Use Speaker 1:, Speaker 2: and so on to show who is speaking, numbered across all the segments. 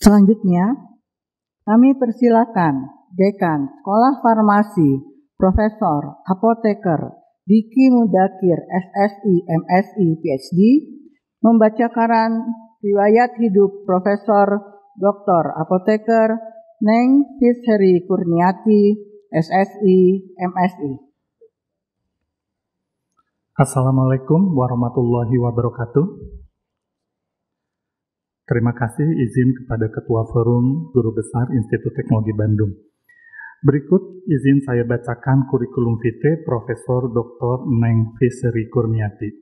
Speaker 1: Selanjutnya, kami persilakan Dekan Sekolah Farmasi, Profesor Apoteker Diki Mudakir, SSI, MSI, PhD, membacakan riwayat hidup Profesor Dr. Apoteker Neng Fisheri Kurniati, SSI, MSI.
Speaker 2: Assalamualaikum warahmatullahi wabarakatuh. Terima kasih izin kepada Ketua Forum Guru Besar Institut Teknologi Bandung. Berikut izin saya bacakan kurikulum vitae Profesor Dr. Neng Fisheri Kurniati.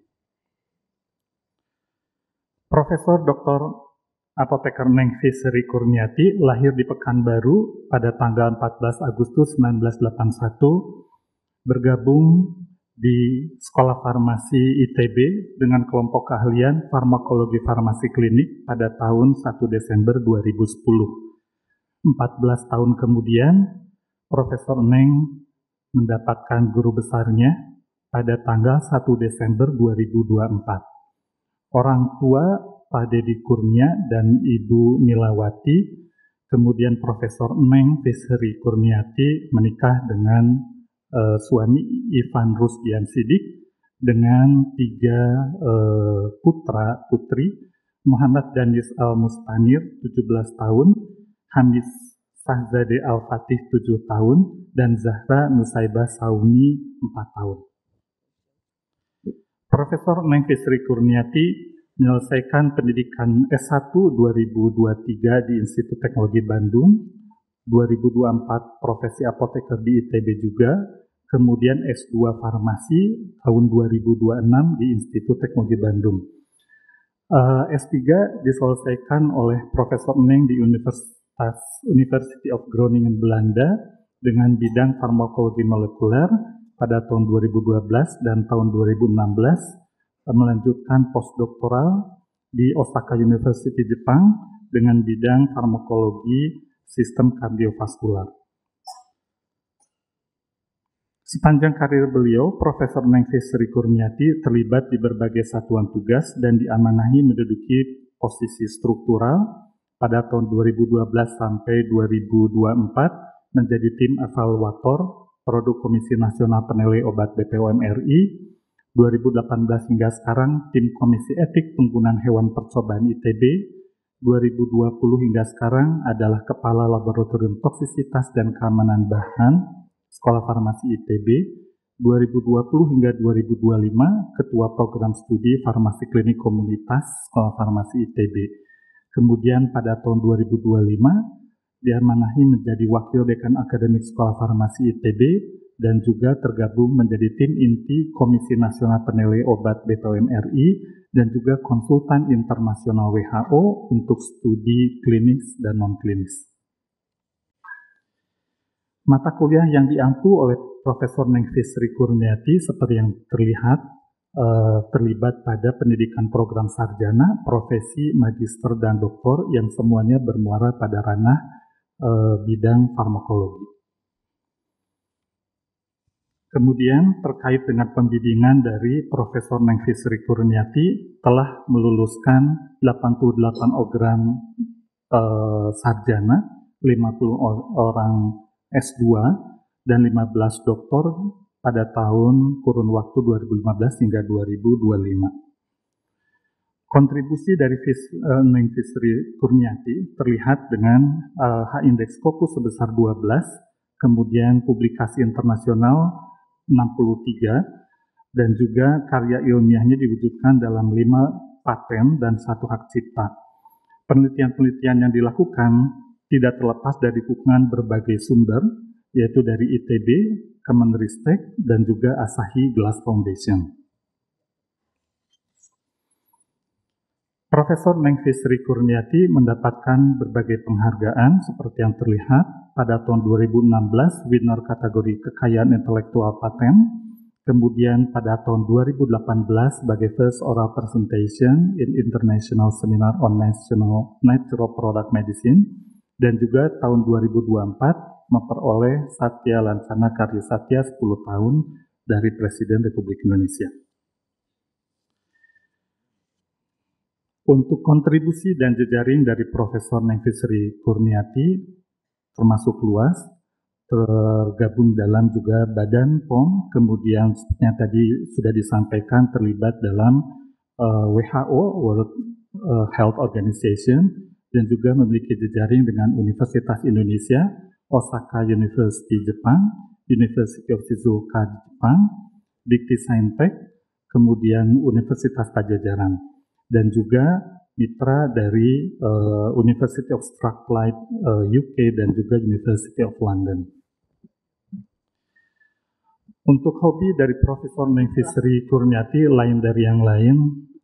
Speaker 2: Profesor Dr. Apoteker Neng Fisheri Kurniati lahir di Pekanbaru pada tanggal 14 Agustus 1981, bergabung di Sekolah Farmasi ITB dengan kelompok keahlian farmakologi farmasi klinik pada tahun 1 Desember 2010. 14 tahun kemudian, Profesor Neng mendapatkan guru besarnya pada tanggal 1 Desember 2024. Orang tua Pak Dedi Kurnia dan Ibu Nilawati, kemudian Profesor Neng Fisheri Kurniati menikah dengan suami Ivan Rusdian Sidik dengan 3 putra putri, Muhammad Danis Al-Mustanir 17 tahun, Hamis Sahzade Al-Fatih 7 tahun, dan Zahra Nusaibah Saumi 4 tahun. Profesor Neng Fisheri Kurniati menyelesaikan pendidikan S1 2023 di Institut Teknologi Bandung, 2024 profesi apoteker di ITB juga, kemudian S2 Farmasi tahun 2026 di Institut Teknologi Bandung. S3 diselesaikan oleh Profesor Neng di University of Groningen Belanda dengan bidang farmakologi molekuler pada tahun 2012 dan tahun 2016, melanjutkan postdoktoral di Osaka University Jepang dengan bidang farmakologi sistem kardiovaskular. Sepanjang karir beliau, Profesor Neng Fisheri Kurniati terlibat di berbagai satuan tugas dan diamanahi menduduki posisi struktural pada tahun 2012 sampai 2024 menjadi tim evaluator produk Komisi Nasional Penilai Obat BPOM RI, 2018 hingga sekarang tim Komisi Etik Penggunaan Hewan Percobaan ITB, 2020 hingga sekarang adalah Kepala Laboratorium Toksisitas dan Keamanan Bahan Sekolah Farmasi ITB, 2020 hingga 2025 Ketua Program Studi Farmasi Klinik Komunitas Sekolah Farmasi ITB. Kemudian pada tahun 2025 diamanahi menjadi Wakil Dekan Akademik Sekolah Farmasi ITB dan juga tergabung menjadi tim inti Komisi Nasional Penilai Obat BPOM RI dan juga konsultan internasional WHO untuk studi klinis dan non-klinis. Mata kuliah yang diampu oleh Profesor Neng Fisheri Kurniati seperti yang terlihat terlibat pada pendidikan program sarjana, profesi, magister, dan doktor yang semuanya bermuara pada ranah bidang farmakologi. Kemudian terkait dengan pembimbingan dari Profesor Neng Fisheri Kurniati telah meluluskan 88 program sarjana, 50 orang S2, dan 15 doktor pada tahun kurun waktu 2015 hingga 2025. Kontribusi dari Neng Fisheri Kurniati terlihat dengan H-index Scopus sebesar 12, kemudian publikasi internasional 63, dan juga karya ilmiahnya diwujudkan dalam 5 paten dan 1 hak cipta. Penelitian-penelitian yang dilakukan tidak terlepas dari dukungan berbagai sumber, yaitu dari ITB, Kemenristek, dan juga Asahi Glass Foundation. Profesor Neng Fisheri Kurniati mendapatkan berbagai penghargaan seperti yang terlihat pada tahun 2016 winner kategori kekayaan intelektual paten, kemudian pada tahun 2018 sebagai first oral presentation in International Seminar on Natural Product Medicine, dan juga tahun 2024 memperoleh Satya Lancana Karya Satya 10 tahun dari Presiden Republik Indonesia. Untuk kontribusi dan jejaring dari Profesor Nengfi Sri Kurniati termasuk luas, tergabung dalam juga Badan POM, kemudian seperti yang tadi sudah disampaikan terlibat dalam WHO, World Health Organization, dan juga memiliki jejaring dengan Universitas Indonesia, Osaka University Jepang, University of Shizuoka Jepang, Dikti Saintek, kemudian Universitas Pajajaran, dan juga mitra dari University of Strathclyde UK dan juga University of London. Untuk hobi dari Profesor Nengfi Sri Kurniati lain dari yang lain,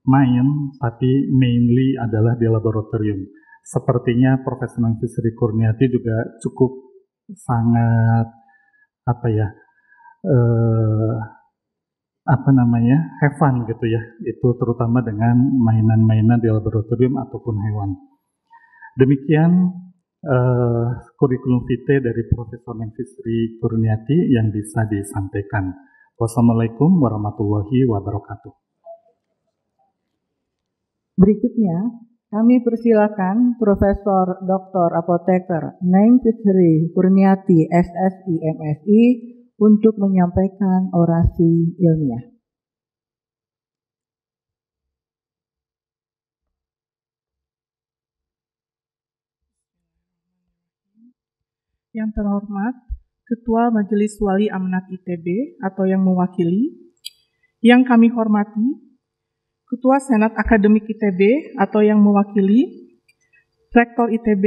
Speaker 2: main, tapi mainly adalah di laboratorium. Sepertinya Profesor Nengfi Sri Kurniati juga cukup sangat have fun gitu ya, itu terutama dengan mainan-mainan di laboratorium ataupun hewan. Demikian kurikulum vitae dari Profesor Nengfi Sri Kurniati yang bisa disampaikan. Wassalamualaikum warahmatullahi wabarakatuh.
Speaker 1: Berikutnya, kami persilakan Profesor Dr. Apoteker Nengfi Sri Kurniati SSI MSI untuk menyampaikan orasi ilmiah.
Speaker 3: Yang terhormat Ketua Majelis Wali Amanat ITB atau yang mewakili, yang kami hormati Ketua Senat Akademik ITB atau yang mewakili, Rektor ITB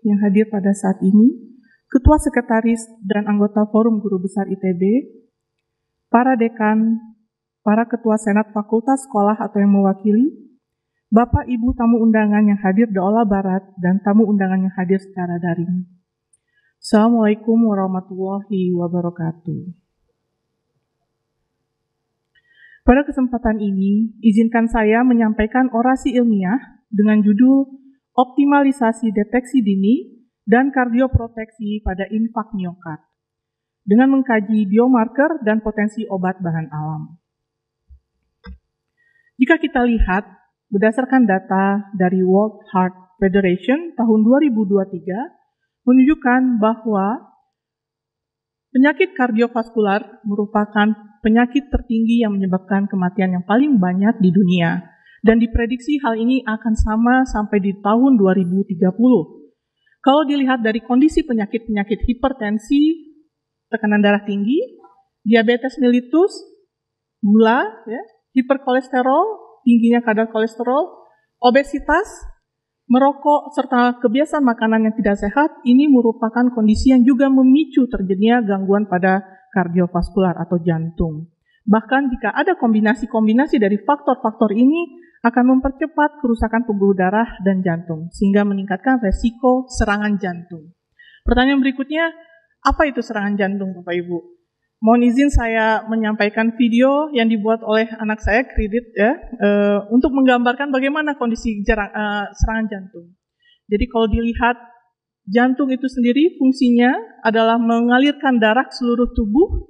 Speaker 3: yang hadir pada saat ini, Ketua Sekretaris dan anggota Forum Guru Besar ITB, para dekan, para Ketua Senat Fakultas Sekolah atau yang mewakili, Bapak Ibu tamu undangan yang hadir di Aula Barat dan tamu undangan yang hadir secara daring. Assalamualaikum warahmatullahi wabarakatuh. Pada kesempatan ini, izinkan saya menyampaikan orasi ilmiah dengan judul Optimalisasi Deteksi Dini dan Kardioproteksi pada Infak Miokard dengan mengkaji biomarker dan potensi obat bahan alam. Jika kita lihat, berdasarkan data dari World Heart Federation tahun 2023, menunjukkan bahwa penyakit kardiovaskular merupakan penyakit tertinggi yang menyebabkan kematian yang paling banyak di dunia, dan diprediksi hal ini akan sama sampai di tahun 2030. Kalau dilihat dari kondisi penyakit-penyakit hipertensi, tekanan darah tinggi, diabetes mellitus, gula, hiperkolesterol, tingginya kadar kolesterol, obesitas, merokok, serta kebiasaan makanan yang tidak sehat, ini merupakan kondisi yang juga memicu terjadinya gangguan pada kardiovaskular atau jantung. Bahkan jika ada kombinasi-kombinasi dari faktor-faktor ini, akan mempercepat kerusakan pembuluh darah dan jantung, sehingga meningkatkan resiko serangan jantung. Pertanyaan berikutnya, apa itu serangan jantung, Bapak Ibu? Mohon izin saya menyampaikan video yang dibuat oleh anak saya, kredit untuk menggambarkan bagaimana kondisi serangan jantung. Jadi kalau dilihat, jantung itu sendiri fungsinya adalah mengalirkan darah ke seluruh tubuh.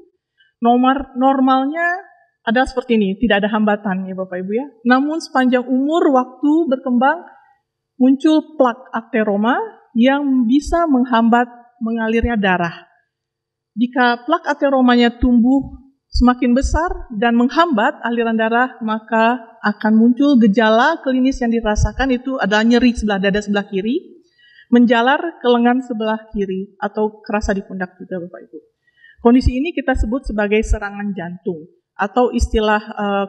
Speaker 3: Normalnya adalah seperti ini, tidak ada hambatan ya Bapak Ibu ya. Namun sepanjang umur waktu berkembang muncul plak ateroma yang bisa menghambat mengalirnya darah. Jika plak ateromanya tumbuh semakin besar dan menghambat aliran darah, maka akan muncul gejala klinis yang dirasakan itu adalah nyeri sebelah dada sebelah kiri, menjalar ke lengan sebelah kiri atau kerasa di pundak juga Bapak Ibu. Kondisi ini kita sebut sebagai serangan jantung, atau istilah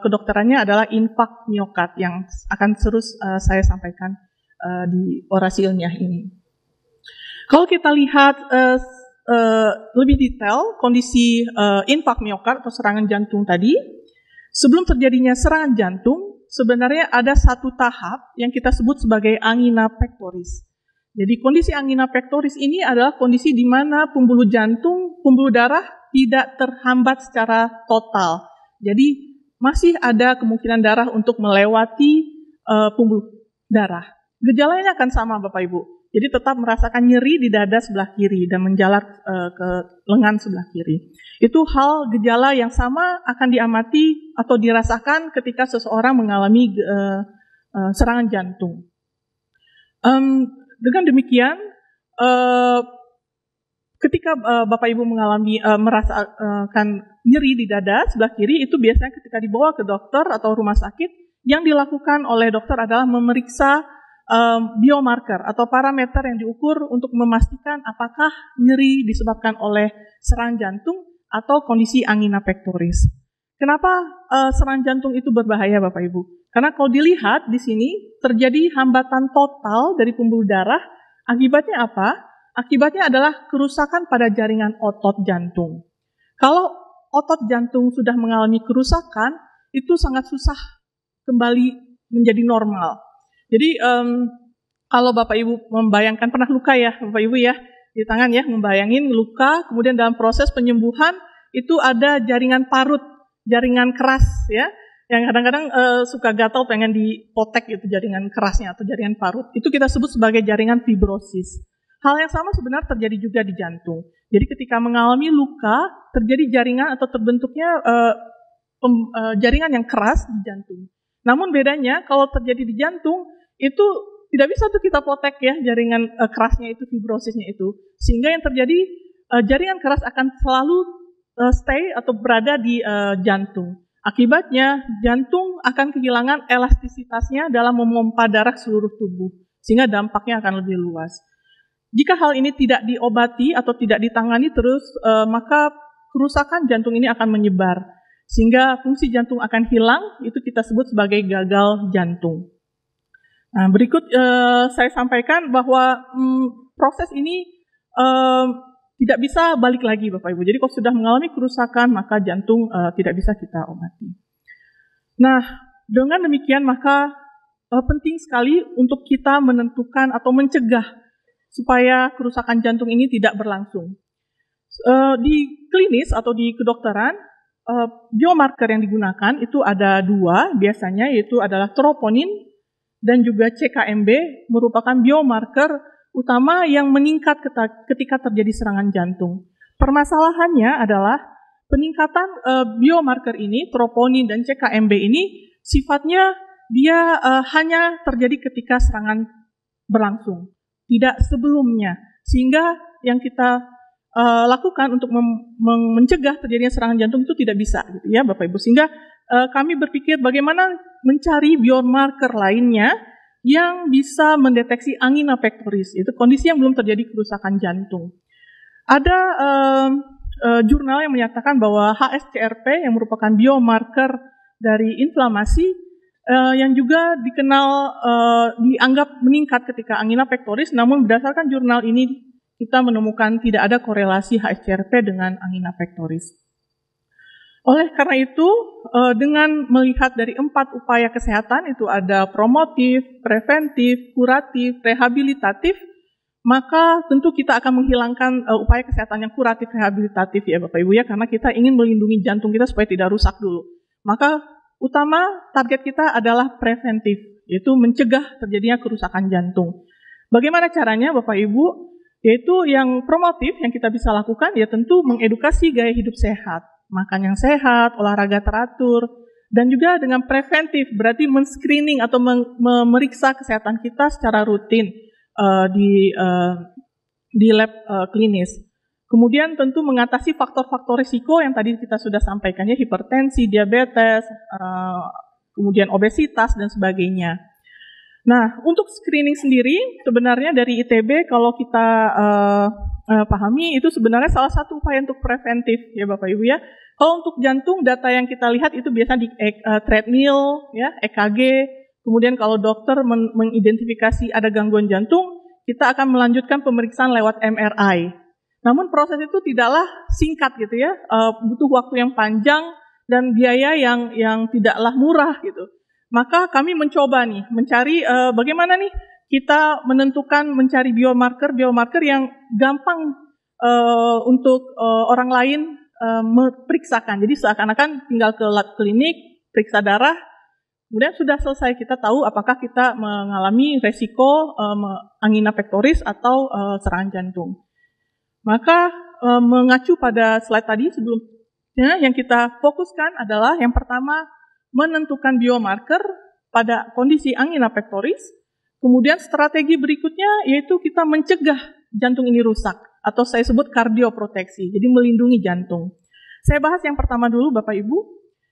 Speaker 3: kedokterannya adalah infak miokard yang akan terus saya sampaikan di orasi ilmiah ini. Kalau kita lihat lebih detail kondisi infak miokard atau serangan jantung tadi, sebelum terjadinya serangan jantung, sebenarnya ada satu tahap yang kita sebut sebagai angina pectoris. Jadi kondisi angina pectoris ini adalah kondisi di mana pembuluh jantung, pembuluh darah tidak terhambat secara total. Jadi masih ada kemungkinan darah untuk melewati pembuluh darah. Gejalanya akan sama Bapak Ibu. Jadi tetap merasakan nyeri di dada sebelah kiri dan menjalar ke lengan sebelah kiri. Itu hal gejala yang sama akan diamati atau dirasakan ketika seseorang mengalami serangan jantung. Dengan demikian, ketika Bapak Ibu mengalami merasakan nyeri di dada sebelah kiri, itu biasanya ketika dibawa ke dokter atau rumah sakit, yang dilakukan oleh dokter adalah memeriksa biomarker atau parameter yang diukur untuk memastikan apakah nyeri disebabkan oleh serangan jantung atau kondisi angina pectoris. Kenapa serangan jantung itu berbahaya, Bapak Ibu? Karena kalau dilihat di sini terjadi hambatan total dari pembuluh darah. Akibatnya apa? Akibatnya adalah kerusakan pada jaringan otot jantung. Kalau otot jantung sudah mengalami kerusakan, itu sangat susah kembali menjadi normal. Jadi kalau Bapak Ibu membayangkan, pernah luka ya Bapak Ibu ya, di tangan ya, membayangin luka, kemudian dalam proses penyembuhan itu ada jaringan parut, jaringan keras ya, yang kadang-kadang suka gatal pengen dipotek itu jaringan kerasnya atau jaringan parut. Itu kita sebut sebagai jaringan fibrosis. Hal yang sama sebenarnya terjadi juga di jantung. Jadi ketika mengalami luka, terjadi jaringan atau terbentuknya jaringan yang keras di jantung. Namun bedanya kalau terjadi di jantung, itu tidak bisa tuh kita potek ya jaringan kerasnya itu, fibrosisnya itu. Sehingga yang terjadi jaringan keras akan selalu stay atau berada di jantung. Akibatnya jantung akan kehilangan elastisitasnya dalam memompa darah ke seluruh tubuh. Sehingga dampaknya akan lebih luas. Jika hal ini tidak diobati atau tidak ditangani terus, maka kerusakan jantung ini akan menyebar. Sehingga fungsi jantung akan hilang, itu kita sebut sebagai gagal jantung. Nah, berikut saya sampaikan bahwa proses ini tidak bisa balik lagi Bapak Ibu. Jadi kalau sudah mengalami kerusakan, maka jantung tidak bisa kita obati. Nah, dengan demikian maka penting sekali untuk kita menentukan atau mencegah supaya kerusakan jantung ini tidak berlangsung. Di klinis atau di kedokteran, biomarker yang digunakan itu ada dua biasanya, yaitu adalah troponin dan juga CKMB, merupakan biomarker utama yang meningkat ketika terjadi serangan jantung. Permasalahannya adalah peningkatan biomarker ini, troponin dan CKMB ini, sifatnya dia hanya terjadi ketika serangan berlangsung, tidak sebelumnya. Sehingga yang kita lakukan untuk mencegah terjadinya serangan jantung itu tidak bisa, gitu ya Bapak Ibu. Sehingga kami berpikir bagaimana mencari biomarker lainnya yang bisa mendeteksi angina pectoris, itu kondisi yang belum terjadi kerusakan jantung. Ada jurnal yang menyatakan bahwa HSCRP yang merupakan biomarker dari inflamasi yang juga dikenal dianggap meningkat ketika angina pectoris, namun berdasarkan jurnal ini kita menemukan tidak ada korelasi HSCRP dengan angina pectoris. Oleh karena itu, dengan melihat dari 4 upaya kesehatan, itu ada promotif, preventif, kuratif, rehabilitatif, maka tentu kita akan menghilangkan upaya kesehatan yang kuratif, rehabilitatif ya Bapak Ibu ya, karena kita ingin melindungi jantung kita supaya tidak rusak dulu. Maka utama target kita adalah preventif, yaitu mencegah terjadinya kerusakan jantung. Bagaimana caranya Bapak Ibu? Yaitu yang promotif yang kita bisa lakukan ya tentu mengedukasi gaya hidup sehat, makan yang sehat, olahraga teratur, dan juga dengan preventif berarti men-screening atau memeriksa kesehatan kita secara rutin di lab klinis. Kemudian tentu mengatasi faktor-faktor risiko yang tadi kita sudah sampaikan ya, hipertensi, diabetes, kemudian obesitas dan sebagainya. Nah, untuk screening sendiri sebenarnya dari ITB kalau kita pahami itu sebenarnya salah satu upaya untuk preventif ya Bapak Ibu ya. Kalau untuk jantung data yang kita lihat itu biasa di treadmill ya, EKG. Kemudian kalau dokter mengidentifikasi ada gangguan jantung, kita akan melanjutkan pemeriksaan lewat MRI. Namun proses itu tidaklah singkat gitu ya, butuh waktu yang panjang dan biaya yang tidaklah murah gitu. Maka kami mencoba nih, mencari bagaimana nih kita mencari biomarker yang gampang untuk orang lain memeriksakan. Jadi seakan-akan tinggal ke lab klinik, periksa darah, kemudian sudah selesai kita tahu apakah kita mengalami resiko angina pectoris atau serangan jantung. Maka mengacu pada slide tadi sebelumnya yang kita fokuskan adalah yang pertama menentukan biomarker pada kondisi angina pectoris. Kemudian strategi berikutnya yaitu kita mencegah jantung ini rusak, atau saya sebut kardioproteksi, jadi melindungi jantung. Saya bahas yang pertama dulu Bapak Ibu,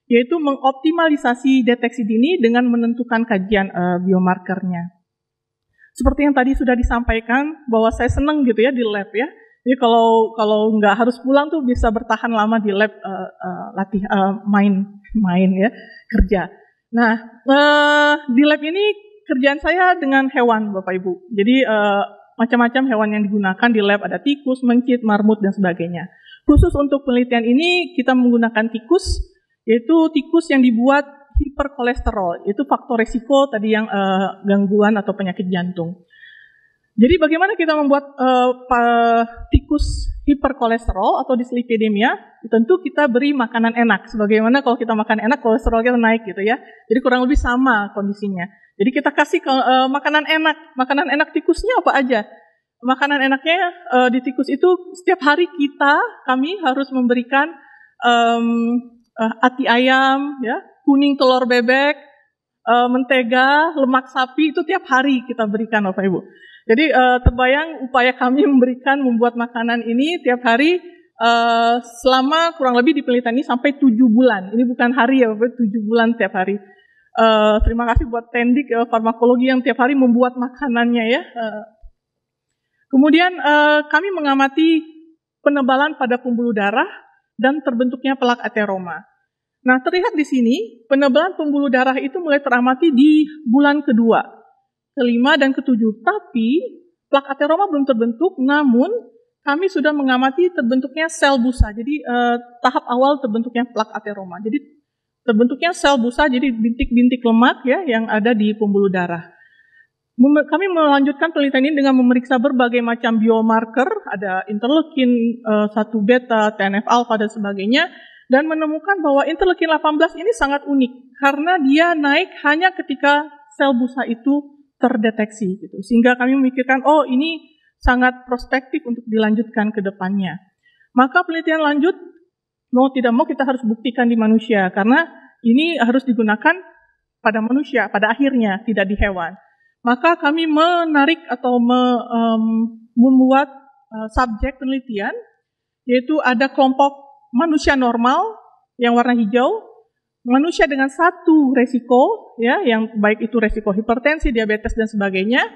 Speaker 3: yaitu mengoptimalisasi deteksi dini dengan menentukan kajian biomarkernya. Seperti yang tadi sudah disampaikan, bahwa saya senang gitu ya di lab ya. Jadi kalau nggak harus pulang tuh bisa bertahan lama di lab, main ya, kerja. Nah, di lab ini kerjaan saya dengan hewan Bapak Ibu. Jadi macam-macam hewan yang digunakan di lab, ada tikus, mencit, marmut, dan sebagainya. Khusus untuk penelitian ini kita menggunakan tikus, yaitu tikus yang dibuat hiperkolesterol, itu faktor resiko tadi yang gangguan atau penyakit jantung. Jadi bagaimana kita membuat tikus hiperkolesterol atau dyslipidemia? Tentu kita beri makanan enak. Sebagaimana kalau kita makan enak, kolesterol kita naik gitu ya. Jadi kurang lebih sama kondisinya. Jadi kita kasih makanan enak. Makanan enak tikusnya apa aja? Makanan enaknya di tikus itu setiap hari kami harus memberikan ati ayam, ya, kuning telur bebek, mentega, lemak sapi, itu tiap hari kita berikan Bapak Ibu. Jadi terbayang upaya kami membuat makanan ini tiap hari selama kurang lebih di penelitian ini sampai 7 bulan. Ini bukan hari ya Bapak, 7 bulan tiap hari. Terima kasih buat Tendik farmakologi yang tiap hari membuat makanannya ya. Kemudian kami mengamati penebalan pada pembuluh darah dan terbentuknya plak ateroma. Nah, terlihat di sini penebalan pembuluh darah itu mulai teramati di bulan kedua, kelima, dan ketujuh. Tapi plak ateroma belum terbentuk, namun kami sudah mengamati terbentuknya sel busa. Jadi tahap awal terbentuknya plak ateroma. Jadi terbentuknya sel busa, jadi bintik-bintik lemak ya yang ada di pembuluh darah. Kami melanjutkan penelitian ini dengan memeriksa berbagai macam biomarker, ada interleukin 1 beta, TNF alpha, dan sebagainya, dan menemukan bahwa interleukin 18 ini sangat unik karena dia naik hanya ketika sel busa itu terdeteksi gitu. Sehingga kami memikirkan, oh ini sangat prospektif untuk dilanjutkan ke depannya. Maka penelitian lanjut, mau tidak mau kita harus buktikan di manusia karena ini harus digunakan pada manusia pada akhirnya, tidak di hewan. Maka kami menarik atau membuat subjek penelitian, yaitu ada kelompok manusia normal yang warna hijau, manusia dengan 1 resiko, ya, yang baik itu resiko hipertensi, diabetes, dan sebagainya,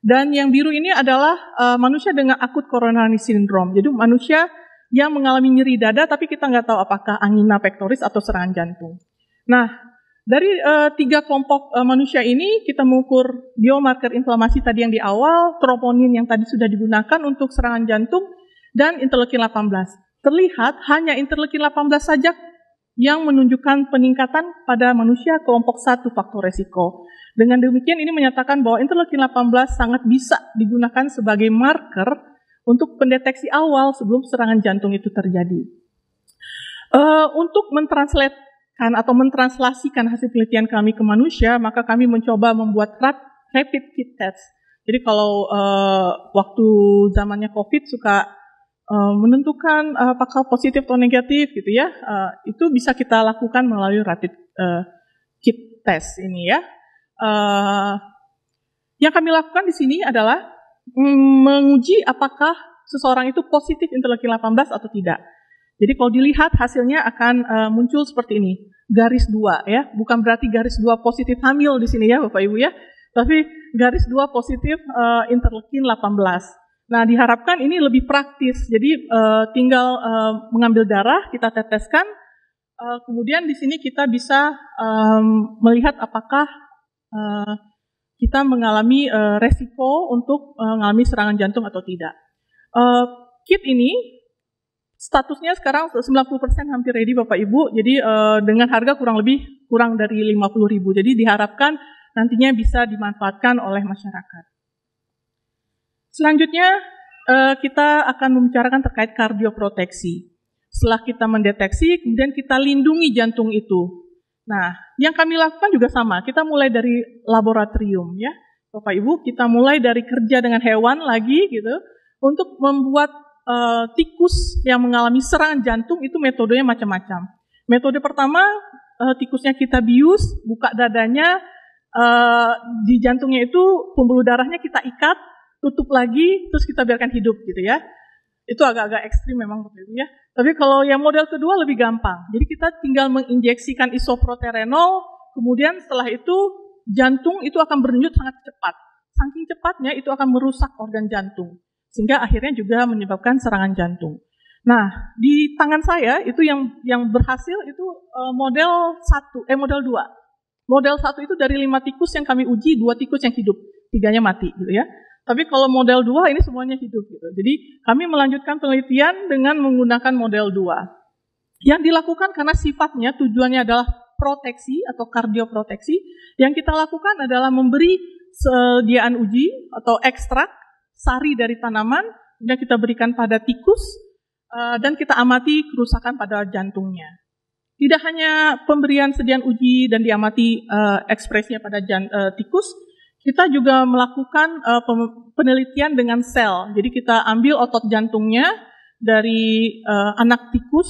Speaker 3: dan yang biru ini adalah manusia dengan akut coronary syndrome, jadi manusia yang mengalami nyeri dada, tapi kita nggak tahu apakah angina pectoris atau serangan jantung. Nah, dari 3 kelompok manusia ini kita mengukur biomarker inflamasi tadi yang di awal, troponin yang tadi sudah digunakan untuk serangan jantung, dan interleukin 18. Terlihat hanya interleukin 18 saja yang menunjukkan peningkatan pada manusia kelompok 1 faktor resiko. Dengan demikian ini menyatakan bahwa interleukin 18 sangat bisa digunakan sebagai marker untuk pendeteksi awal sebelum serangan jantung itu terjadi. Untuk mentranslasikan hasil penelitian kami ke manusia, maka kami mencoba membuat rapid kit test. Jadi kalau waktu zamannya COVID suka menentukan apakah positif atau negatif gitu ya, itu bisa kita lakukan melalui rapid kit test ini ya. Yang kami lakukan di sini adalah menguji apakah seseorang itu positif interleukin 18 atau tidak. Jadi kalau dilihat hasilnya akan muncul seperti ini, garis 2 ya, bukan berarti garis 2 positif hamil di sini ya Bapak Ibu ya, tapi garis 2 positif interleukin 18. Nah, diharapkan ini lebih praktis. Jadi tinggal mengambil darah, kita teteskan, kemudian di sini kita bisa melihat apakah kita mengalami resiko untuk mengalami serangan jantung atau tidak. Kit ini statusnya sekarang 90% hampir ready Bapak Ibu, jadi dengan harga kurang dari 50.000. Jadi diharapkan nantinya bisa dimanfaatkan oleh masyarakat. Selanjutnya kita akan membicarakan terkait kardioproteksi. Setelah kita mendeteksi, kemudian kita lindungi jantung itu. Nah, yang kami lakukan juga sama, kita mulai dari laboratorium ya, Bapak Ibu, kita mulai dari kerja dengan hewan lagi gitu, untuk membuat tikus yang mengalami serangan jantung itu metodenya macam-macam. Metode pertama, tikusnya kita bius, buka dadanya, Di jantungnya itu pembuluh darahnya kita ikat, tutup lagi, terus kita biarkan hidup gitu ya. Itu agak-agak ekstrim memang Bapak Ibu ya. Tapi kalau yang model kedua lebih gampang. Jadi kita tinggal menginjeksikan isoproterenol, kemudian setelah itu jantung itu akan berdenyut sangat cepat. Saking cepatnya itu akan merusak organ jantung, sehingga akhirnya juga menyebabkan serangan jantung. Nah, di tangan saya itu yang berhasil itu model 2. Model 1 itu dari 5 tikus yang kami uji, 2 tikus yang hidup, 3-nya mati gitu ya. Tapi kalau model 2 ini semuanya hidup gitu. Jadi kami melanjutkan penelitian dengan menggunakan model 2. Yang dilakukan karena sifatnya tujuannya adalah proteksi atau kardioproteksi. Yang kita lakukan adalah memberi sediaan uji atau ekstrak sari dari tanaman, kemudian kita berikan pada tikus dan kita amati kerusakan pada jantungnya. Tidak hanya pemberian sediaan uji dan diamati ekspresinya pada tikus, kita juga melakukan penelitian dengan sel. Jadi kita ambil otot jantungnya dari anak tikus,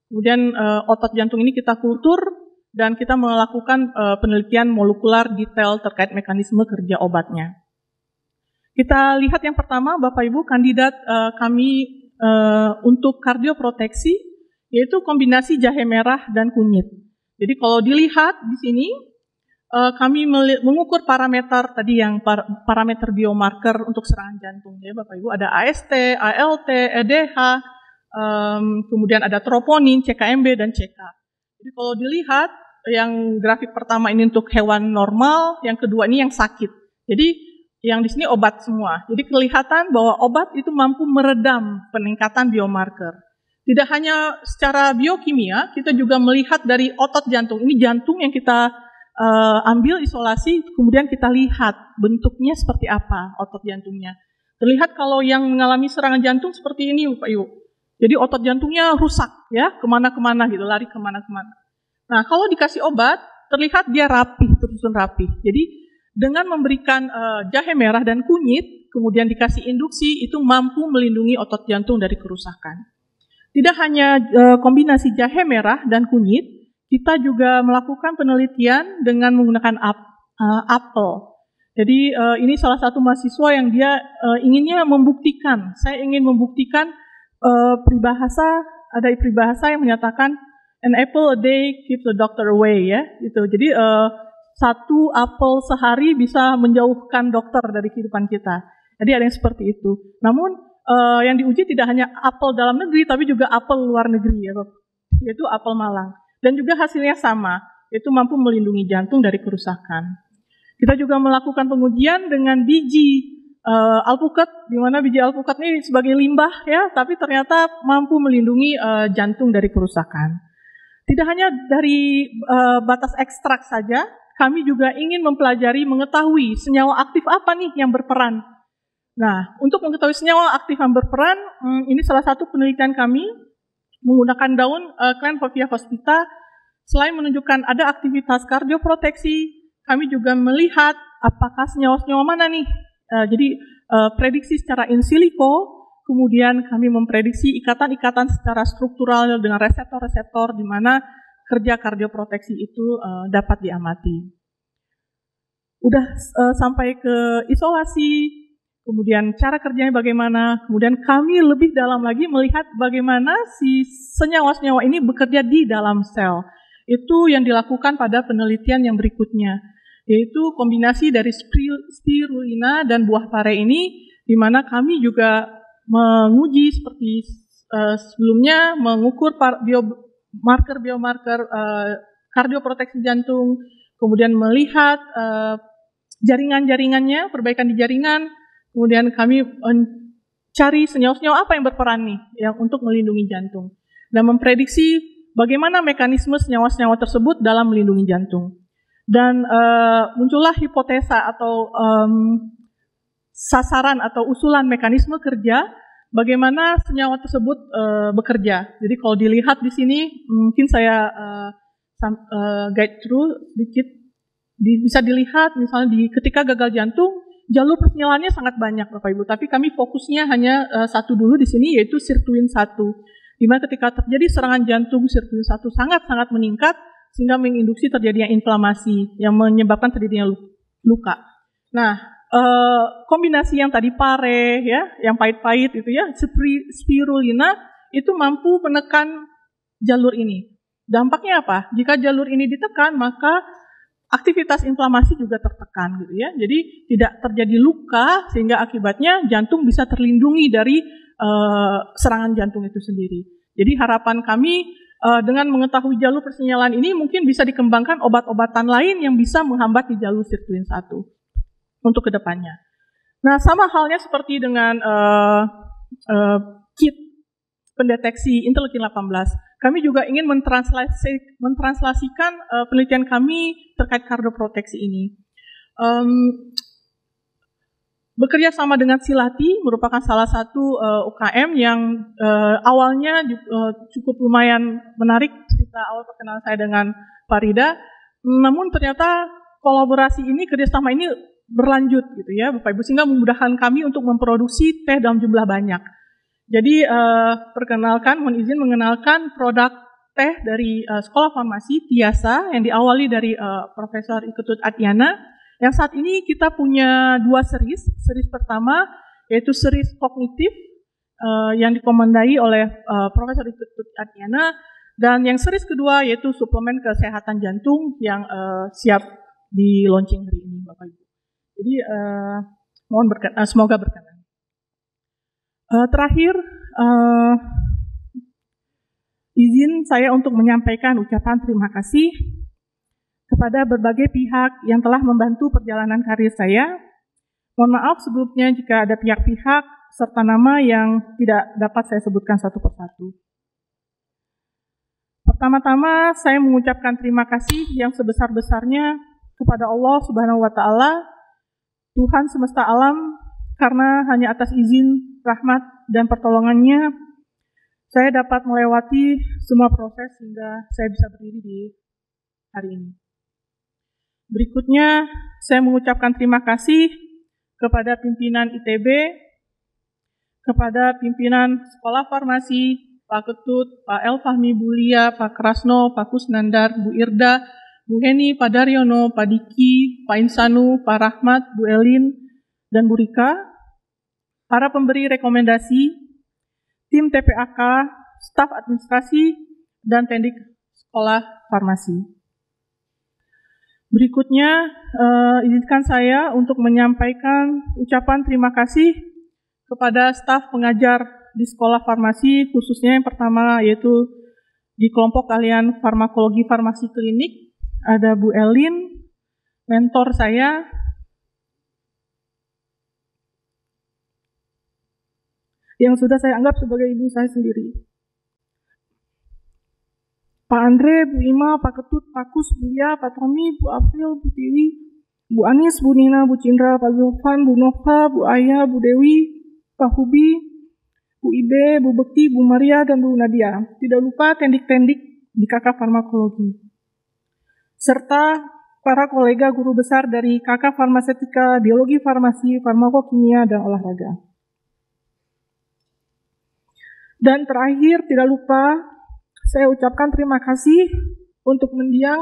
Speaker 3: kemudian otot jantung ini kita kultur dan kita melakukan penelitian molekular detail terkait mekanisme kerja obatnya. Kita lihat yang pertama, Bapak Ibu, kandidat kami untuk kardioproteksi, yaitu kombinasi jahe merah dan kunyit. Jadi kalau dilihat di sini, kami mengukur parameter tadi yang parameter biomarker untuk serangan jantung ya Bapak Ibu, ada AST, ALT, EDH, kemudian ada troponin, CKMB dan CK. Jadi kalau dilihat yang grafik pertama ini untuk hewan normal, yang kedua ini yang sakit. Jadi yang di sini obat semua. Jadi kelihatan bahwa obat itu mampu meredam peningkatan biomarker. Tidak hanya secara biokimia, kita juga melihat dari otot jantung. Ini jantung yang kita ambil isolasi, kemudian kita lihat bentuknya seperti apa otot jantungnya. Terlihat kalau yang mengalami serangan jantung seperti ini, Bapak Ibu. Jadi otot jantungnya rusak, ya, kemana-kemana gitu, lari kemana-kemana. Nah, kalau dikasih obat, terlihat dia rapih, tersusun rapih. Jadi dengan memberikan jahe merah dan kunyit, kemudian dikasih induksi, itu mampu melindungi otot jantung dari kerusakan. Tidak hanya kombinasi jahe merah dan kunyit, kita juga melakukan penelitian dengan menggunakan apel. Jadi ini salah satu mahasiswa yang dia inginnya membuktikan. Saya ingin membuktikan ada peribahasa yang menyatakan an apple a day keeps the doctor away ya. Gitu. Jadi satu apel sehari bisa menjauhkan dokter dari kehidupan kita. Jadi ada yang seperti itu. Namun yang diuji tidak hanya apel dalam negeri, tapi juga apel luar negeri ya, yaitu apel Malang. Dan juga hasilnya sama, yaitu mampu melindungi jantung dari kerusakan. Kita juga melakukan pengujian dengan biji alpukat, di mana biji alpukat ini sebagai limbah ya, tapi ternyata mampu melindungi jantung dari kerusakan. Tidak hanya dari batas ekstrak saja, kami juga ingin mempelajari, mengetahui senyawa aktif apa nih yang berperan. Nah, untuk mengetahui senyawa aktif yang berperan, ini salah satu penelitian kami menggunakan daun Clenpovia hospita. Selain menunjukkan ada aktivitas kardioproteksi, kami juga melihat apakah senyawa-senyawa mana nih. Jadi prediksi secara in silico, kemudian kami memprediksi ikatan-ikatan secara struktural dengan reseptor-reseptor di mana kerja kardioproteksi itu dapat diamati. Udah sampai ke isolasi, kemudian cara kerjanya bagaimana, kemudian kami lebih dalam lagi melihat bagaimana si senyawa-senyawa ini bekerja di dalam sel. Itu yang dilakukan pada penelitian yang berikutnya, yaitu kombinasi dari spirulina dan buah pare ini, di mana kami juga menguji seperti sebelumnya, mengukur biomarker kardioproteksi jantung, kemudian melihat jaringan-jaringannya, perbaikan di jaringan. Kemudian kami mencari senyawa-senyawa apa yang berperan nih yang untuk melindungi jantung dan memprediksi bagaimana mekanisme senyawa-senyawa tersebut dalam melindungi jantung. Dan muncullah hipotesa atau sasaran atau usulan mekanisme kerja bagaimana senyawa tersebut bekerja. Jadi kalau dilihat di sini mungkin saya guide through sedikit, bisa dilihat misalnya ketika gagal jantung jalur persinyalannya sangat banyak Bapak Ibu, tapi kami fokusnya hanya satu dulu di sini, yaitu sirtuin 1. Di mana ketika terjadi serangan jantung, sirtuin 1 sangat-sangat meningkat, sehingga menginduksi terjadinya inflamasi yang menyebabkan terjadinya luka. Nah, kombinasi yang tadi pare ya, yang pahit-pahit itu ya, spirulina itu mampu menekan jalur ini. Dampaknya apa? Jika jalur ini ditekan, maka aktivitas inflamasi juga tertekan gitu ya. Jadi tidak terjadi luka sehingga akibatnya jantung bisa terlindungi dari serangan jantung itu sendiri. Jadi harapan kami dengan mengetahui jalur persinyalan ini mungkin bisa dikembangkan obat-obatan lain yang bisa menghambat di jalur sirtuin 1 untuk kedepannya. Nah, sama halnya seperti dengan kit pendeteksi interleukin 18. Kami juga ingin mentranslasikan penelitian kami terkait kardioproteksi ini. Bekerja sama dengan Silati merupakan salah satu UKM yang awalnya cukup lumayan menarik cerita awal perkenalan saya dengan Farida. Namun ternyata kolaborasi ini, kerjasama ini berlanjut gitu ya Bapak Ibu, sehingga memudahkan kami untuk memproduksi teh dalam jumlah banyak. Jadi perkenalkan, mohon izin mengenalkan produk teh dari Sekolah Farmasi Tiasa yang diawali dari Profesor Iketut Atyana, yang saat ini kita punya 2 series. Series pertama yaitu series kognitif yang dikomandai oleh Profesor Iketut Atyana, dan yang series kedua yaitu suplemen kesehatan jantung yang siap di launching hari ini Bapak Ibu. Jadi mohon semoga berkenan. Terakhir, izin saya untuk menyampaikan ucapan terima kasih kepada berbagai pihak yang telah membantu perjalanan karir saya. Mohon maaf sebelumnya jika ada pihak-pihak serta nama yang tidak dapat saya sebutkan satu persatu. Pertama-tama saya mengucapkan terima kasih yang sebesar-besarnya kepada Allah Subhanahu wa Ta'ala, Tuhan semesta alam, karena hanya atas izin, rahmat, dan pertolongannya saya dapat melewati semua proses hingga saya bisa berdiri di hari ini. Berikutnya, saya mengucapkan terima kasih kepada pimpinan ITB, kepada pimpinan Sekolah Farmasi, Pak Ketut, Pak Elfahmi Bulia, Pak Krasno, Pak Kusnandar, Bu Irda, Bu Heni, Pak Daryono, Pak Diki, Pak Insanu, Pak Rahmat, Bu Elin, dan Bu Rika, para pemberi rekomendasi, tim TPAK, staf administrasi, dan tendik Sekolah Farmasi. Berikutnya, izinkan saya untuk menyampaikan ucapan terima kasih kepada staf pengajar di Sekolah Farmasi, khususnya yang pertama yaitu di kelompok kalian farmakologi farmasi klinik, ada Bu Elin, mentor saya, yang sudah saya anggap sebagai ibu saya sendiri. Pak Andre, Bu Ima, Pak Ketut, Pak Kus, Bu Lia, Pak Tommy, Bu April, Bu Tiwi, Bu Anis, Bu Nina, Bu Cindra, Pak Zulfan, Bu Nova, Bu Aya, Bu Dewi, Pak Hubi, Bu Ibe, Bu Bekti, Bu Maria, dan Bu Nadia. Tidak lupa tendik-tendik di KK Farmakologi. Serta para kolega guru besar dari KK Farmasetika, Biologi Farmasi, Farmakokimia, dan Olahraga. Dan terakhir, tidak lupa, saya ucapkan terima kasih untuk mendiang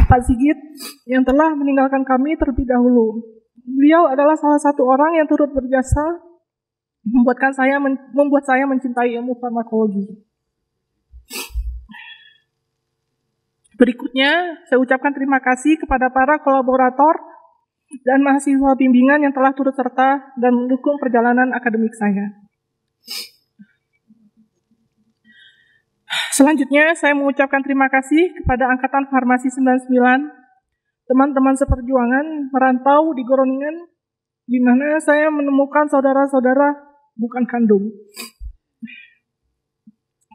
Speaker 3: Pak Sigit yang telah meninggalkan kami terlebih dahulu. Beliau adalah salah satu orang yang turut berjasa membuat saya mencintai ilmu farmakologi. Berikutnya, saya ucapkan terima kasih kepada para kolaborator dan mahasiswa bimbingan yang telah turut serta dan mendukung perjalanan akademik saya. Selanjutnya, saya mengucapkan terima kasih kepada Angkatan Farmasi 99, teman-teman seperjuangan merantau di Groningen, di mana saya menemukan saudara-saudara bukan kandung.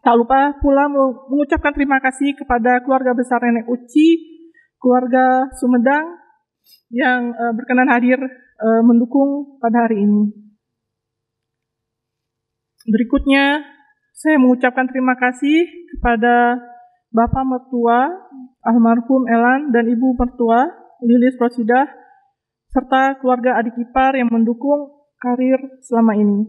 Speaker 3: Tak lupa pula mengucapkan terima kasih kepada keluarga besar Nenek Uci, keluarga Sumedang, yang berkenan hadir mendukung pada hari ini. Berikutnya, saya mengucapkan terima kasih kepada Bapak Mertua, almarhum Elan, dan Ibu Mertua, Lilis Rosidah, serta keluarga adik ipar yang mendukung karir selama ini.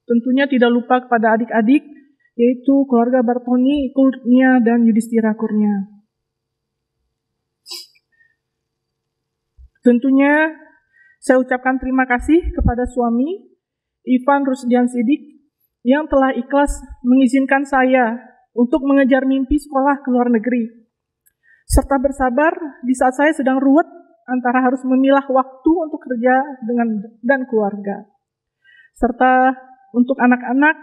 Speaker 3: Tentunya tidak lupa kepada adik-adik, yaitu keluarga Bartoni, Kurnia, dan Yudhistira Kurnia. Tentunya saya ucapkan terima kasih kepada suami, Ivan Rusdian Sidik, yang telah ikhlas mengizinkan saya untuk mengejar mimpi sekolah ke luar negeri, serta bersabar di saat saya sedang ruwet antara harus memilah waktu untuk kerja dan keluarga. Serta untuk anak-anak,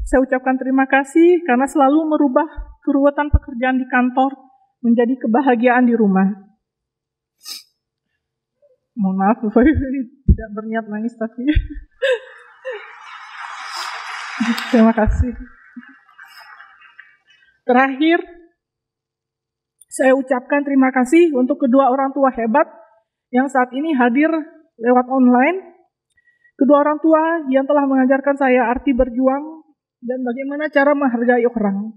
Speaker 3: saya ucapkan terima kasih karena selalu merubah keruwetan pekerjaan di kantor menjadi kebahagiaan di rumah. Mohon maaf, Bapak Ibu, tidak berniat nangis tapi terima kasih. Terakhir, saya ucapkan terima kasih untuk kedua orang tua hebat yang saat ini hadir lewat online. Kedua orang tua yang telah mengajarkan saya arti berjuang dan bagaimana cara menghargai orang.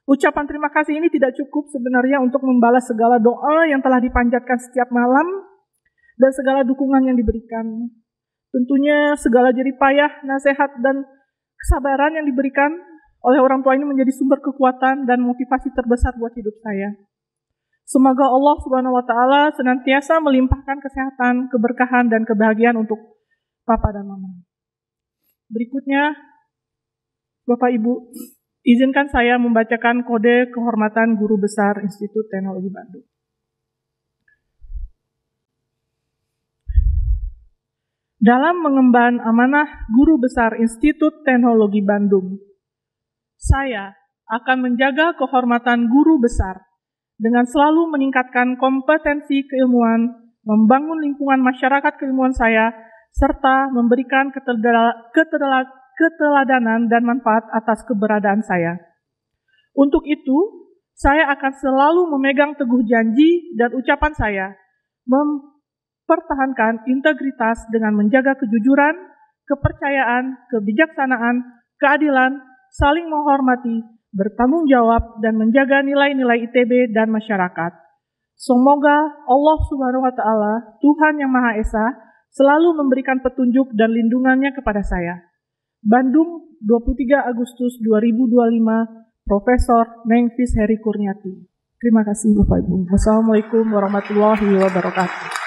Speaker 3: Ucapan terima kasih ini tidak cukup sebenarnya untuk membalas segala doa yang telah dipanjatkan setiap malam dan segala dukungan yang diberikan. Tentunya segala jerih payah, nasihat, dan kesabaran yang diberikan oleh orang tua ini menjadi sumber kekuatan dan motivasi terbesar buat hidup saya. Semoga Allah Subhanahu wa Ta'ala senantiasa melimpahkan kesehatan, keberkahan, dan kebahagiaan untuk Papa dan Mama. Berikutnya, Bapak Ibu, izinkan saya membacakan kode kehormatan Guru Besar Institut Teknologi Bandung. Dalam mengemban amanah Guru Besar Institut Teknologi Bandung, saya akan menjaga kehormatan Guru Besar dengan selalu meningkatkan kompetensi keilmuan, membangun lingkungan masyarakat keilmuan saya, serta memberikan keteladanan dan manfaat atas keberadaan saya. Untuk itu, saya akan selalu memegang teguh janji dan ucapan saya, mempertahankan integritas dengan menjaga kejujuran, kepercayaan, kebijaksanaan, keadilan, saling menghormati, bertanggung jawab, dan menjaga nilai-nilai ITB dan masyarakat. Semoga Allah Subhanahu wa Ta'ala, Tuhan Yang Maha Esa, selalu memberikan petunjuk dan lindungannya kepada saya. Bandung, 23 Agustus 2025, Profesor Nengfis Heri Kurniati. Terima kasih Bapak Ibu. Wassalamualaikum warahmatullahi wabarakatuh.